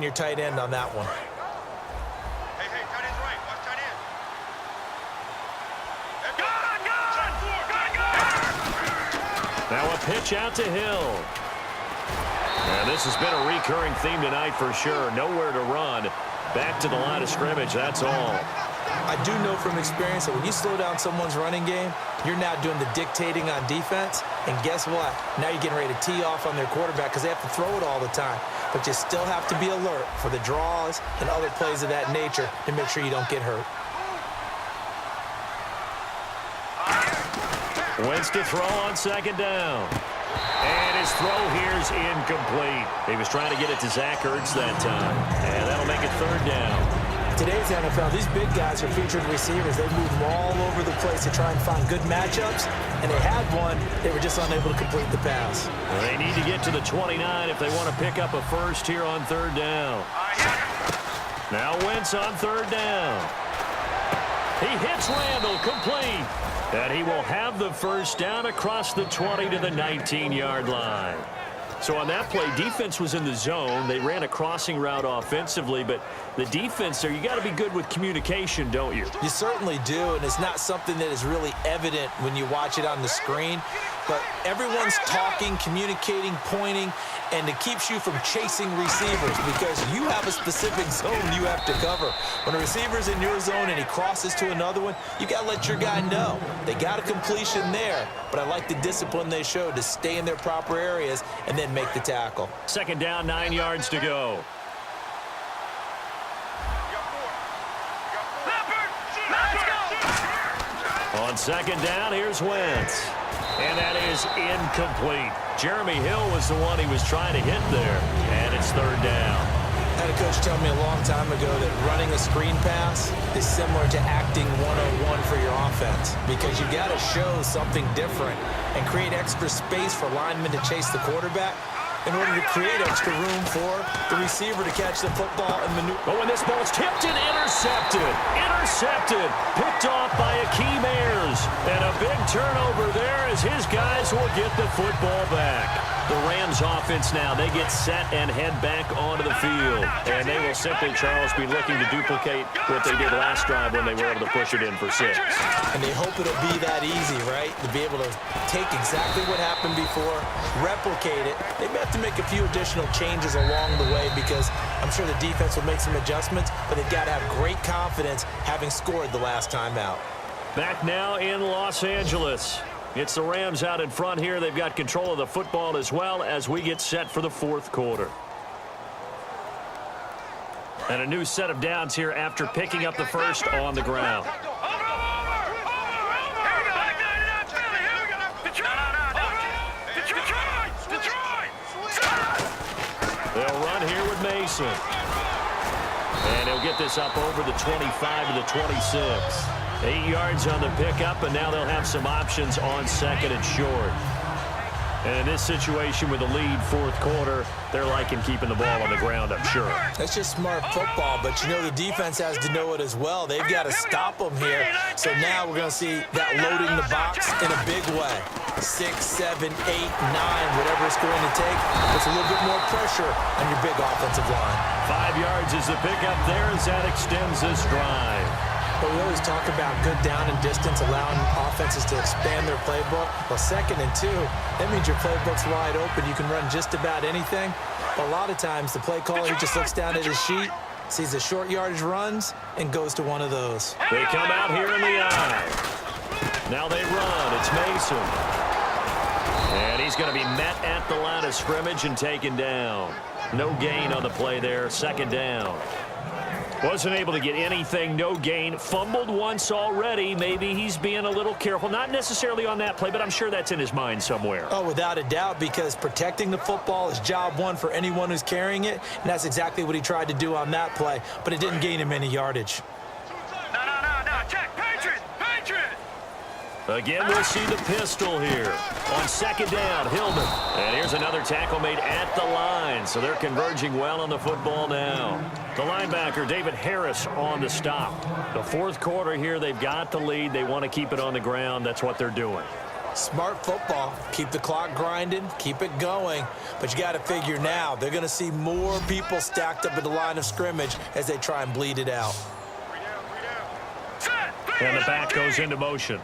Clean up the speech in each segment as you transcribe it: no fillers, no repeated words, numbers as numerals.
your tight end on that one. Hey, tight end's right. Watch tight end. Now a pitch out to Hill. And this has been a recurring theme tonight for sure. Nowhere to run. Back to the line of scrimmage, that's all. I do know from experience that when you slow down someone's running game, you're now doing the dictating on defense. And guess what? Now you're getting ready to tee off on their quarterback because they have to throw it all the time. But you still have to be alert for the draws and other plays of that nature to make sure you don't get hurt. Wentz to throw on second down. And his throw here's incomplete. He was trying to get it to Zach Ertz that time. And that'll make it third down. Today's NFL, these big guys are featured receivers. They move them all over the place to try and find good matchups. And they had one. They were just unable to complete the pass. Well, they need to get to the 29 if they want to pick up a first here on third down. Now Wentz on third down. He hits Randall, complete. And he will have the first down across the 20 to the 19-yard line. So on that play, defense was in the zone. They ran a crossing route offensively, but the defense there, you got to be good with communication, don't you? You certainly do, and it's not something that is really evident when you watch it on the screen. But everyone's talking, communicating, pointing, and it keeps you from chasing receivers because you have a specific zone you have to cover. When a receiver's in your zone and he crosses to another one, you got to let your guy know. They got a completion there, but I like the discipline they showed to stay in their proper areas and then make the tackle. Second down, 9 yards to go. On second down, here's Wentz. And that is incomplete. Jeremy Hill was the one he was trying to hit there. And it's third down. I had a coach tell me a long time ago that running a screen pass is similar to acting 101 for your offense because you got to show something different and create extra space for linemen to chase the quarterback in order to create extra room for the receiver to catch the football and maneuver. Oh, and this ball's tipped and intercepted. Intercepted. Picked off by Akeem Ayers. And a big turnover there as his guys will get the football back. The Rams offense now, they get set and head back onto the field. And they will simply, Charles, be looking to duplicate what they did last drive when they were able to push it in for 6. And they hope it'll be that easy, right? To be able to take exactly what happened before, replicate it. They may have to make a few additional changes along the way because I'm sure the defense will make some adjustments, but they've got to have great confidence having scored the last time out. Back now in Los Angeles. It's the Rams out in front here. They've got control of the football as well as we get set for the fourth quarter. And a new set of downs here after picking up the first on the ground. They'll run here with Mason. And he'll get this up over the 25 to the 26. 8 yards on the pickup, and now they'll have some options on second and short. And in this situation with the lead fourth quarter, they're liking keeping the ball on the ground, I'm sure. That's just smart football, but you know the defense has to know it as well. They've got to stop them here. So now we're going to see that loading the box in a big way. 6, 7, 8, 9, whatever it's going to take. Puts a little bit more pressure on your big offensive line. 5 yards is the pickup there as that extends this drive. But we always talk about good down and distance, allowing offenses to expand their playbook. Well, 2nd and 2, that means your playbook's wide open. You can run just about anything. But a lot of times, the play caller, he just looks down at his sheet, sees the short yardage runs, and goes to one of those. They come out here in the eye. Now they run. It's Mason. And he's going to be met at the line of scrimmage and taken down. No gain on the play there. Second down. Wasn't able to get anything, no gain. Fumbled once already. Maybe he's being a little careful. Not necessarily on that play, but I'm sure that's in his mind somewhere. Oh, without a doubt, because protecting the football is job one for anyone who's carrying it, and that's exactly what he tried to do on that play, but it didn't gain him any yardage. No. Check. Patriot. Again, we'll see the pistol here. On second down, Hillman. And here's another tackle made at the line. So they're converging well on the football now. The linebacker, David Harris, on the stop. The fourth quarter here, they've got the lead. They want to keep it on the ground. That's what they're doing. Smart football. Keep the clock grinding, keep it going. But you got to figure now, they're going to see more people stacked up at the line of scrimmage as they try and bleed it out. And the back goes into motion.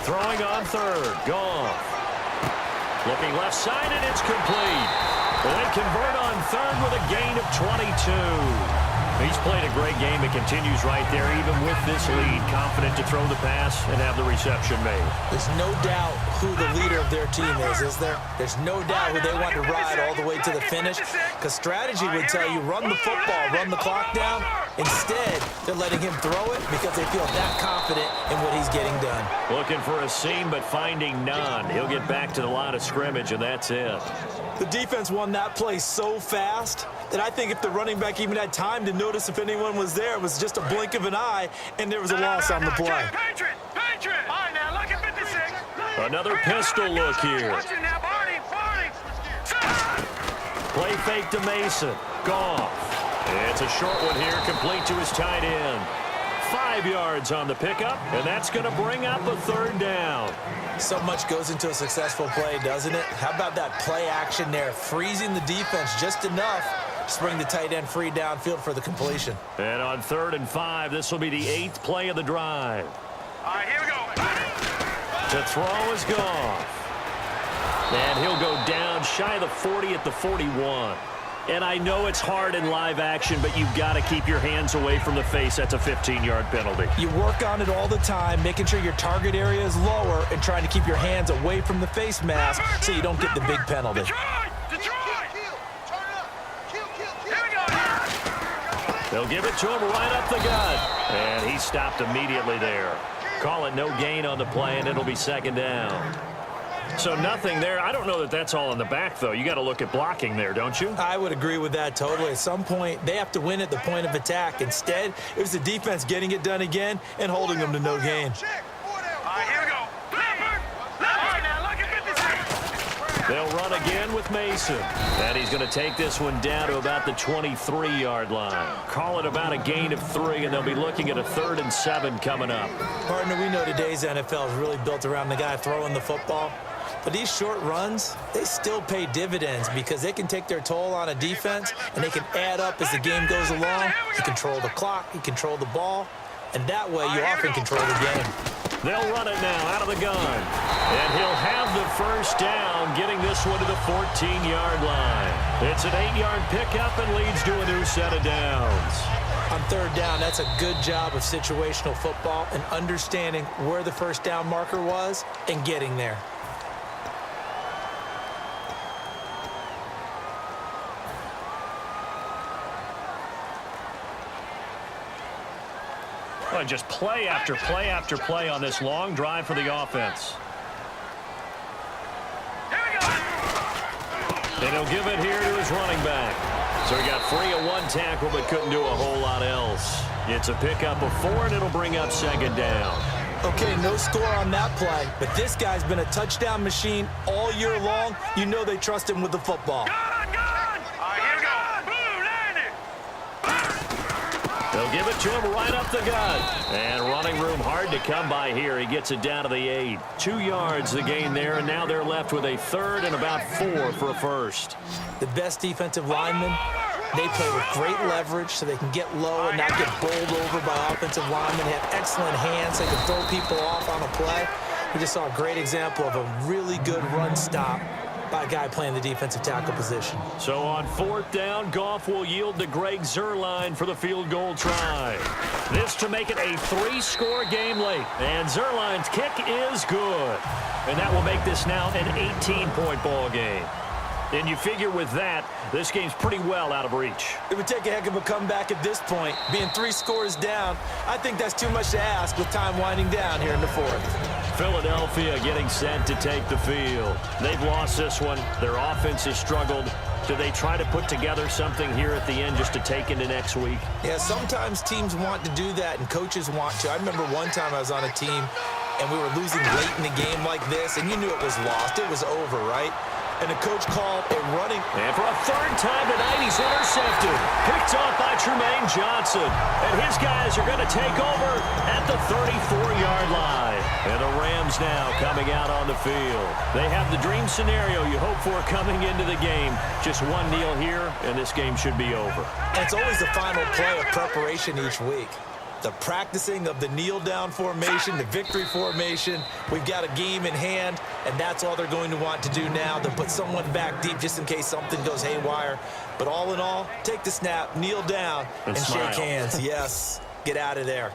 Throwing on third. Goff. Looking left side, and it's complete. They convert on third with a gain of 22. He's played a great game. It continues right there, even with this lead. Confident to throw the pass and have the reception made. There's no doubt who the leader of their team is there? There's no doubt who they want to ride all the way to the finish. Because strategy would tell you, run the football, run the clock down. Instead, they're letting him throw it because they feel that confident in what he's getting done. Looking for a seam, but finding none. He'll get back to the line of scrimmage, and that's it. The defense won that play so fast that I think if the running back even had time to notice if anyone was there, it was just a blink of an eye, and there was a loss on the play. Another pistol look here. Play fake to Mason. Goff. It's a short one here, complete to his tight end. 5 yards on the pickup, and that's going to bring up a third down. So much goes into a successful play, doesn't it? How about that play action there, freezing the defense just enough to bring the tight end free downfield for the completion. And on 3rd and 5, this will be the 8th play of the drive. All right, here we go. To throw is Goff. And he'll go down shy of the 40 at the 41. And I know it's hard in live action, but you've got to keep your hands away from the face. That's a 15-yard penalty. You work on it all the time, making sure your target area is lower and trying to keep your hands away from the face mask so you don't get the big penalty. They'll give it to him right up the gut. And he stopped immediately there. Call it no gain on the play, and it'll be 2nd down. So nothing there. I don't know that that's all in the back, though. You got to look at blocking there, don't you? I would agree with that totally. At some point, they have to win at the point of attack. Instead, it was the defense getting it done again and holding them to no gain. All right, here we go. They'll run again with Mason. And he's going to take this one down to about the 23-yard line. Call it about a gain of 3, and they'll be looking at a 3rd and 7 coming up. Partner, we know today's NFL is really built around the guy throwing the football. But these short runs, they still pay dividends because they can take their toll on a defense and they can add up as the game goes along. You control the clock, you control the ball, and that way you often control the game. They'll run it now out of the gun. And he'll have the first down, getting this one to the 14-yard line. It's an 8-yard pickup and leads to a new set of downs. On 3rd down, that's a good job of situational football and understanding where the first down marker was and getting there. Well, just play after play after play on this long drive for the offense. And he'll give it here to his running back. So he got free of 1 tackle but couldn't do a whole lot else. It's a pickup of 4, and it'll bring up 2nd down. Okay, no score on that play, but this guy's been a touchdown machine all year long. You know they trust him with the football. They'll give it to him right up the gut. And running room hard to come by here. He gets it down to the 8. 2 yards the gain there, and now they're left with a 3rd and about 4 for a first. The best defensive linemen, they play with great leverage so they can get low and not get bowled over by offensive linemen. They have excellent hands. They can throw people off on a play. We just saw a great example of a really good run stop by a guy playing the defensive tackle position. So on 4th down, Goff will yield to Greg Zuerlein for the field goal try. This to make it a 3-score game late. And Zuerlein's kick is good. And that will make this now an 18-point ball game. And you figure with that, this game's pretty well out of reach. It would take a heck of a comeback at this point. Being 3 scores down, I think that's too much to ask with time winding down here in the 4th. Philadelphia getting set to take the field. They've lost this one. Their offense has struggled. Do they try to put together something here at the end just to take into next week? Yeah, sometimes teams want to do that and coaches want to. I remember one time I was on a team and we were losing late in the game like this, and you knew it was lost. It was over, right? and the coach called a running. And for a third time tonight, he's intercepted. Picked off by Tremaine Johnson. And his guys are going to take over at the 34-yard line. And the Rams now coming out on the field. They have the dream scenario you hope for coming into the game. Just one kneel here, and this game should be over. And it's always the final play of preparation each week. The practicing of the kneel-down formation, the victory formation. We've got a game in hand, and that's all they're going to want to do now. They'll put someone back deep just in case something goes haywire. But all in all, take the snap, kneel down, and smile. shake hands. Yes, get out of there.